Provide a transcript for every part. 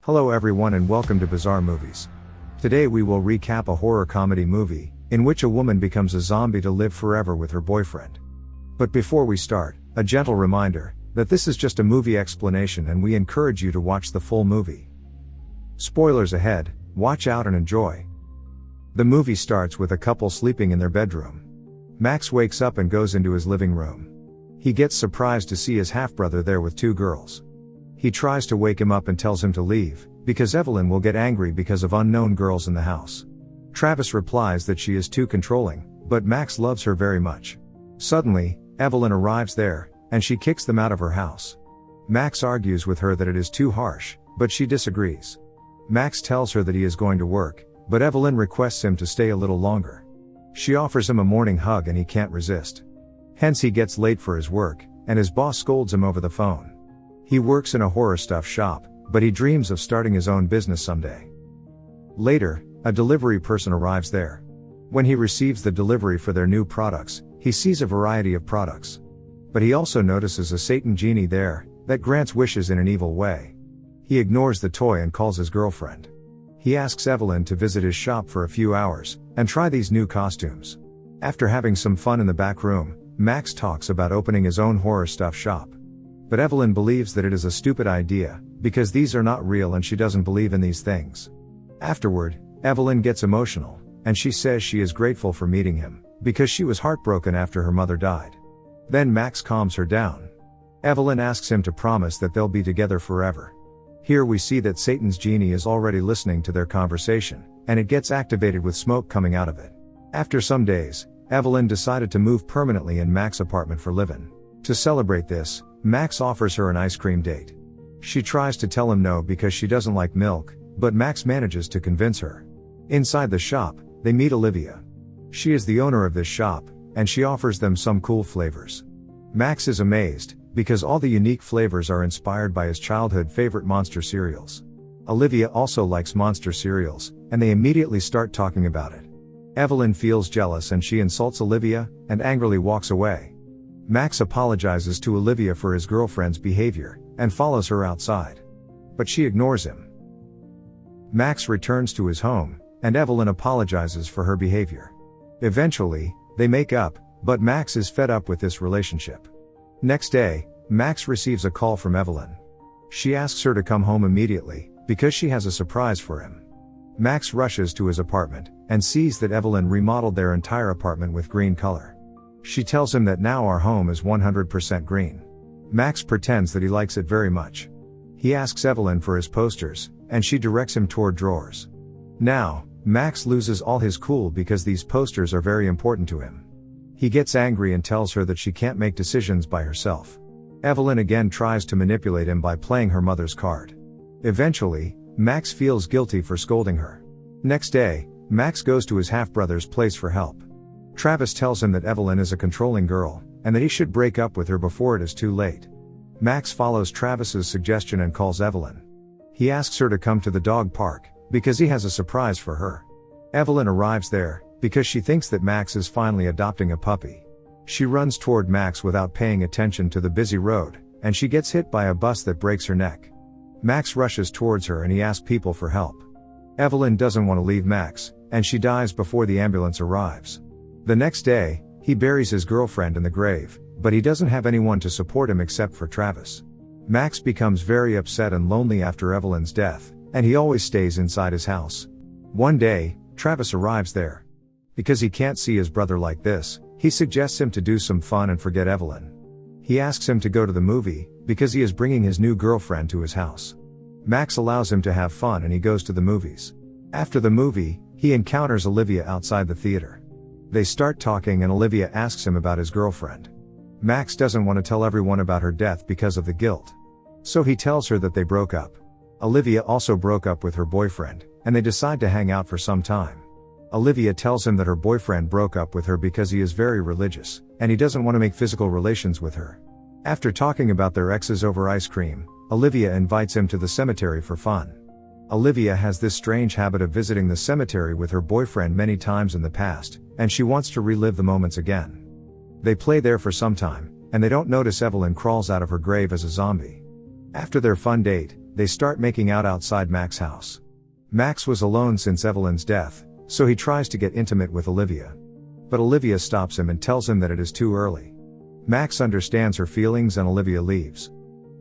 Hello everyone and welcome to Bizarre Movies. Today we will recap a horror comedy movie, in which a woman becomes a zombie to live forever with her boyfriend. But before we start, a gentle reminder, that this is just a movie explanation and we encourage you to watch the full movie. Spoilers ahead, watch out and enjoy. The movie starts with a couple sleeping in their bedroom. Max wakes up and goes into his living room. He gets surprised to see his half-brother there with two girls. He tries to wake him up and tells him to leave, because Evelyn will get angry because of unknown girls in the house. Travis replies that she is too controlling, but Max loves her very much. Suddenly, Evelyn arrives there, and she kicks them out of her house. Max argues with her that it is too harsh, but she disagrees. Max tells her that he is going to work, but Evelyn requests him to stay a little longer. She offers him a morning hug and he can't resist. Hence he gets late for his work, and his boss scolds him over the phone. He works in a horror stuff shop, but he dreams of starting his own business someday. Later, a delivery person arrives there. When he receives the delivery for their new products, he sees a variety of products. But he also notices a Satan genie there, that grants wishes in an evil way. He ignores the toy and calls his girlfriend. He asks Evelyn to visit his shop for a few hours, and try these new costumes. After having some fun in the back room, Max talks about opening his own horror stuff shop. But Evelyn believes that it is a stupid idea, because these are not real and she doesn't believe in these things. Afterward, Evelyn gets emotional, and she says she is grateful for meeting him, because she was heartbroken after her mother died. Then Max calms her down. Evelyn asks him to promise that they'll be together forever. Here we see that Satan's genie is already listening to their conversation, and it gets activated with smoke coming out of it. After some days, Evelyn decided to move permanently in Max's apartment for living. To celebrate this, Max offers her an ice cream date. She tries to tell him no because she doesn't like milk, but Max manages to convince her. Inside the shop, they meet Olivia. She is the owner of this shop, and she offers them some cool flavors. Max is amazed, because all the unique flavors are inspired by his childhood favorite Monster cereals. Olivia also likes Monster cereals, and they immediately start talking about it. Evelyn feels jealous and she insults Olivia, and angrily walks away. Max apologizes to Olivia for his girlfriend's behavior, and follows her outside. But she ignores him. Max returns to his home, and Evelyn apologizes for her behavior. Eventually, they make up, but Max is fed up with this relationship. Next day, Max receives a call from Evelyn. She asks her to come home immediately, because she has a surprise for him. Max rushes to his apartment, and sees that Evelyn remodeled their entire apartment with green color. She tells him that now our home is 100% green. Max pretends that he likes it very much. He asks Evelyn for his posters, and she directs him toward drawers. Now, Max loses all his cool because these posters are very important to him. He gets angry and tells her that she can't make decisions by herself. Evelyn again tries to manipulate him by playing her mother's card. Eventually, Max feels guilty for scolding her. Next day, Max goes to his half-brother's place for help. Travis tells him that Evelyn is a controlling girl, and that he should break up with her before it is too late. Max follows Travis's suggestion and calls Evelyn. He asks her to come to the dog park, because he has a surprise for her. Evelyn arrives there, because she thinks that Max is finally adopting a puppy. She runs toward Max without paying attention to the busy road, and she gets hit by a bus that breaks her neck. Max rushes towards her and he asks people for help. Evelyn doesn't want to leave Max, and she dies before the ambulance arrives. The next day, he buries his girlfriend in the grave, but he doesn't have anyone to support him except for Travis. Max becomes very upset and lonely after Evelyn's death, and he always stays inside his house. One day, Travis arrives there. Because he can't see his brother like this, he suggests him to do some fun and forget Evelyn. He asks him to go to the movie, because he is bringing his new girlfriend to his house. Max allows him to have fun and he goes to the movies. After the movie, he encounters Olivia outside the theater. They start talking and Olivia asks him about his girlfriend. Max doesn't want to tell everyone about her death because of the guilt. So he tells her that they broke up. Olivia also broke up with her boyfriend, and they decide to hang out for some time. Olivia tells him that her boyfriend broke up with her because he is very religious, and he doesn't want to make physical relations with her. After talking about their exes over ice cream, Olivia invites him to the cemetery for fun. Olivia has this strange habit of visiting the cemetery with her boyfriend many times in the past, and she wants to relive the moments again. They play there for some time, and they don't notice Evelyn crawls out of her grave as a zombie. After their fun date, they start making out outside Max's house. Max was alone since Evelyn's death, so he tries to get intimate with Olivia. But Olivia stops him and tells him that it is too early. Max understands her feelings and Olivia leaves.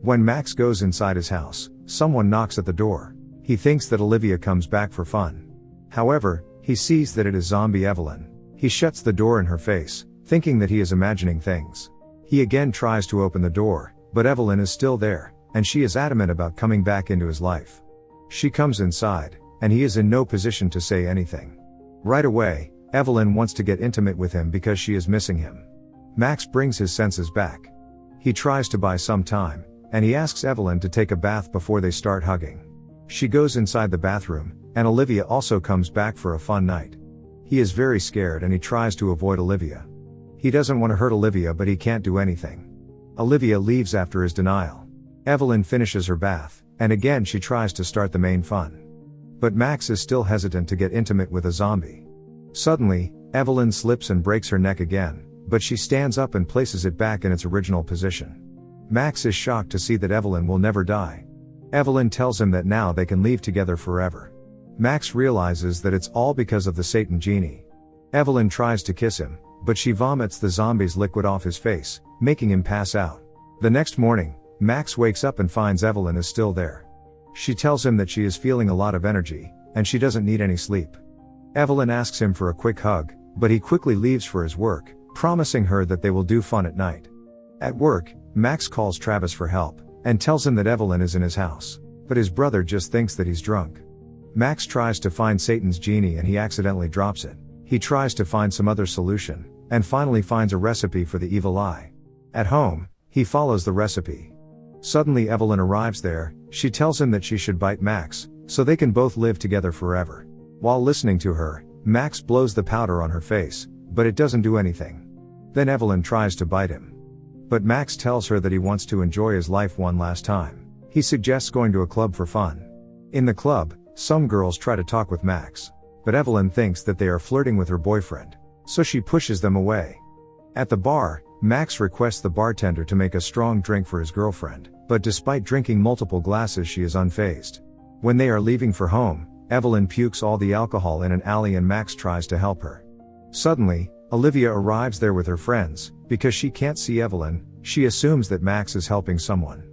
When Max goes inside his house, someone knocks at the door. He thinks that Olivia comes back for fun. However, he sees that it is zombie Evelyn. He shuts the door in her face, thinking that he is imagining things. He again tries to open the door, but Evelyn is still there, and she is adamant about coming back into his life. She comes inside, and he is in no position to say anything. Right away, Evelyn wants to get intimate with him because she is missing him. Max brings his senses back. He tries to buy some time, and he asks Evelyn to take a bath before they start hugging. She goes inside the bathroom, and Olivia also comes back for a fun night. He is very scared and he tries to avoid Olivia. He doesn't want to hurt Olivia, but he can't do anything. Olivia leaves after his denial. Evelyn finishes her bath, and again she tries to start the main fun. But Max is still hesitant to get intimate with a zombie. Suddenly, Evelyn slips and breaks her neck again, but she stands up and places it back in its original position. Max is shocked to see that Evelyn will never die. Evelyn tells him that now they can leave together forever. Max realizes that it's all because of the Satan Genie. Evelyn tries to kiss him, but she vomits the zombie's liquid off his face, making him pass out. The next morning, Max wakes up and finds Evelyn is still there. She tells him that she is feeling a lot of energy, and she doesn't need any sleep. Evelyn asks him for a quick hug, but he quickly leaves for his work, promising her that they will do fun at night. At work, Max calls Travis for help, and tells him that Evelyn is in his house, but his brother just thinks that he's drunk. Max tries to find Satan's genie and he accidentally drops it. He tries to find some other solution, and finally finds a recipe for the evil eye. At home, he follows the recipe. Suddenly Evelyn arrives there. She tells him that she should bite Max, so they can both live together forever. While listening to her, Max blows the powder on her face, but it doesn't do anything. Then Evelyn tries to bite him. But Max tells her that he wants to enjoy his life one last time. He suggests going to a club for fun. In the club, some girls try to talk with Max, but Evelyn thinks that they are flirting with her boyfriend, so she pushes them away. At the bar, Max requests the bartender to make a strong drink for his girlfriend, but despite drinking multiple glasses she is unfazed. When they are leaving for home, Evelyn pukes all the alcohol in an alley and Max tries to help her. Suddenly, Olivia arrives there with her friends. Because she can't see Evelyn, she assumes that Max is helping someone.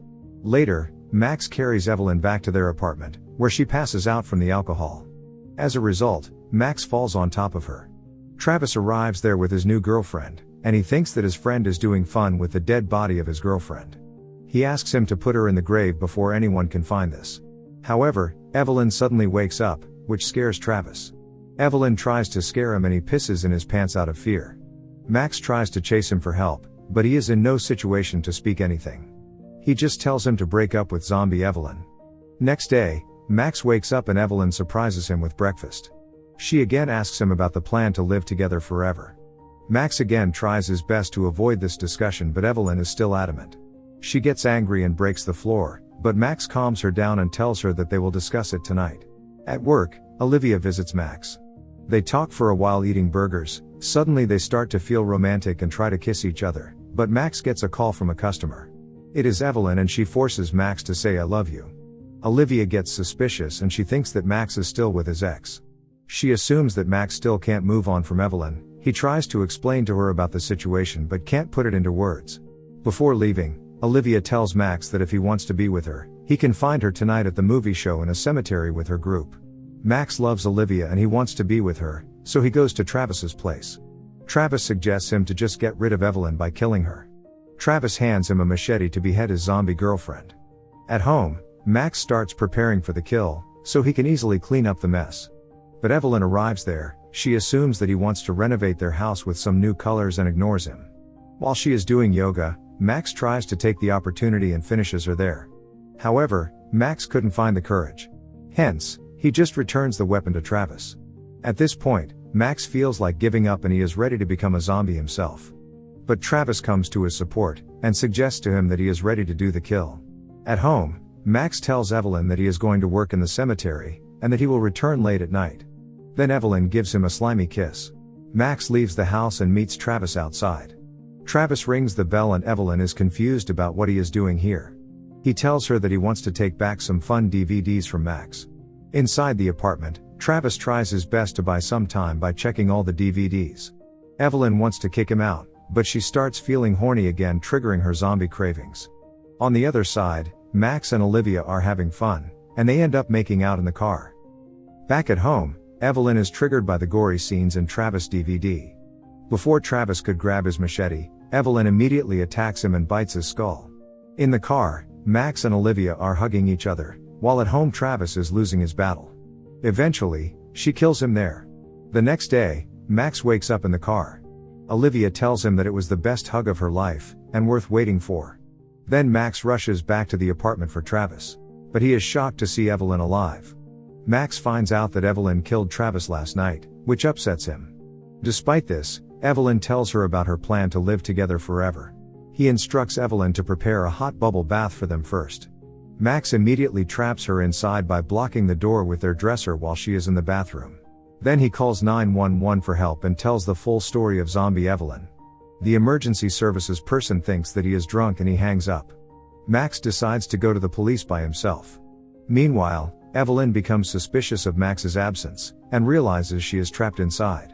Later, Max carries Evelyn back to their apartment, where she passes out from the alcohol. As a result, Max falls on top of her. Travis arrives there with his new girlfriend, and he thinks that his friend is doing fun with the dead body of his girlfriend. He asks him to put her in the grave before anyone can find this. However, Evelyn suddenly wakes up, which scares Travis. Evelyn tries to scare him and he pisses in his pants out of fear. Max tries to chase him for help, but he is in no situation to speak anything. He just tells him to break up with zombie Evelyn. Next day, Max wakes up and Evelyn surprises him with breakfast. She again asks him about the plan to live together forever. Max again tries his best to avoid this discussion, but Evelyn is still adamant. She gets angry and breaks the floor, but Max calms her down and tells her that they will discuss it tonight. At work, Olivia visits Max. They talk for a while eating burgers. Suddenly they start to feel romantic and try to kiss each other, but Max gets a call from a customer. It is Evelyn and she forces Max to say "I love you." Olivia gets suspicious and she thinks that Max is still with his ex. She assumes that Max still can't move on from Evelyn. He tries to explain to her about the situation but can't put it into words. Before leaving, Olivia tells Max that if he wants to be with her, he can find her tonight at the movie show in a cemetery with her group. Max loves Olivia and he wants to be with her, so he goes to Travis's place. Travis suggests him to just get rid of Evelyn by killing her. Travis hands him a machete to behead his zombie girlfriend. At home, Max starts preparing for the kill, so he can easily clean up the mess. But Evelyn arrives there. She assumes that he wants to renovate their house with some new colors and ignores him. While she is doing yoga, Max tries to take the opportunity and finishes her there. However, Max couldn't find the courage. Hence, he just returns the weapon to Travis. At this point, Max feels like giving up and he is ready to become a zombie himself. But Travis comes to his support, and suggests to him that he is ready to do the kill. At home, Max tells Evelyn that he is going to work in the cemetery, and that he will return late at night. Then Evelyn gives him a slimy kiss. Max leaves the house and meets Travis outside. Travis rings the bell and Evelyn is confused about what he is doing here. He tells her that he wants to take back some fun DVDs from Max. Inside the apartment, Travis tries his best to buy some time by checking all the DVDs. Evelyn wants to kick him out, but she starts feeling horny again, triggering her zombie cravings. On the other side, Max and Olivia are having fun, and they end up making out in the car. Back at home, Evelyn is triggered by the gory scenes in Travis' DVD. Before Travis could grab his machete, Evelyn immediately attacks him and bites his skull. In the car, Max and Olivia are hugging each other, while at home Travis is losing his battle. Eventually, she kills him there. The next day, Max wakes up in the car. Olivia tells him that it was the best hug of her life, and worth waiting for. Then Max rushes back to the apartment for Travis. But he is shocked to see Evelyn alive. Max finds out that Evelyn killed Travis last night, which upsets him. Despite this, Evelyn tells her about her plan to live together forever. He instructs Evelyn to prepare a hot bubble bath for them first. Max immediately traps her inside by blocking the door with their dresser while she is in the bathroom. Then he calls 911 for help and tells the full story of zombie Evelyn. The emergency services person thinks that he is drunk and he hangs up. Max decides to go to the police by himself. Meanwhile, Evelyn becomes suspicious of Max's absence, and realizes she is trapped inside.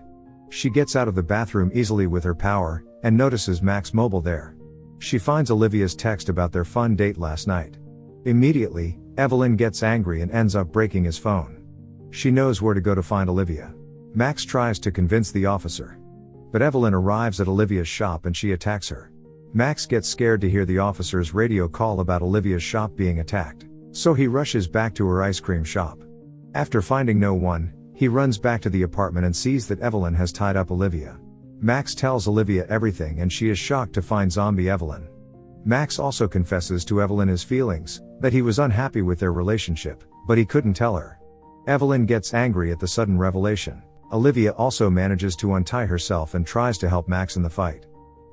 She gets out of the bathroom easily with her power, and notices Max mobile there. She finds Olivia's text about their fun date last night. Immediately, Evelyn gets angry and ends up breaking his phone. She knows where to go to find Olivia. Max tries to convince the officer. But Evelyn arrives at Olivia's shop and she attacks her. Max gets scared to hear the officer's radio call about Olivia's shop being attacked, so he rushes back to her ice cream shop. After finding no one, he runs back to the apartment and sees that Evelyn has tied up Olivia. Max tells Olivia everything and she is shocked to find zombie Evelyn. Max also confesses to Evelyn his feelings, that he was unhappy with their relationship, but he couldn't tell her. Evelyn gets angry at the sudden revelation. Olivia also manages to untie herself and tries to help Max in the fight.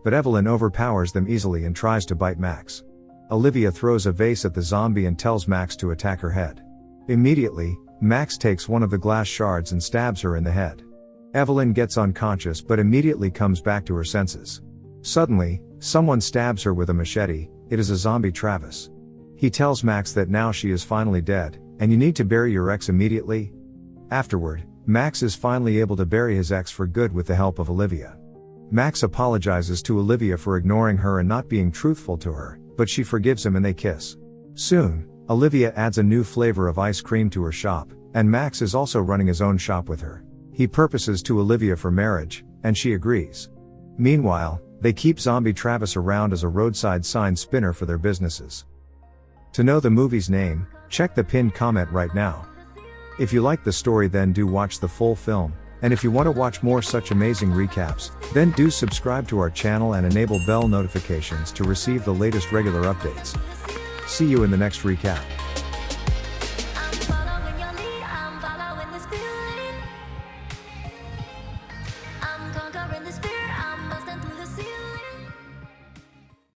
But Evelyn overpowers them easily and tries to bite Max. Olivia throws a vase at the zombie and tells Max to attack her head. Immediately, Max takes one of the glass shards and stabs her in the head. Evelyn gets unconscious but immediately comes back to her senses. Suddenly, someone stabs her with a machete. It is a zombie Travis. He tells Max that now she is finally dead, and you need to bury your ex immediately. Afterward, Max is finally able to bury his ex for good with the help of Olivia. Max apologizes to Olivia for ignoring her and not being truthful to her, but she forgives him and they kiss. Soon, Olivia adds a new flavor of ice cream to her shop, and Max is also running his own shop with her. He proposes to Olivia for marriage, and she agrees. Meanwhile, they keep zombie Travis around as a roadside sign spinner for their businesses. To know the movie's name, check the pinned comment right now. If you like the story, then do watch the full film, and if you want to watch more such amazing recaps, then do subscribe to our channel and enable bell notifications to receive the latest regular updates. See you in the next recap.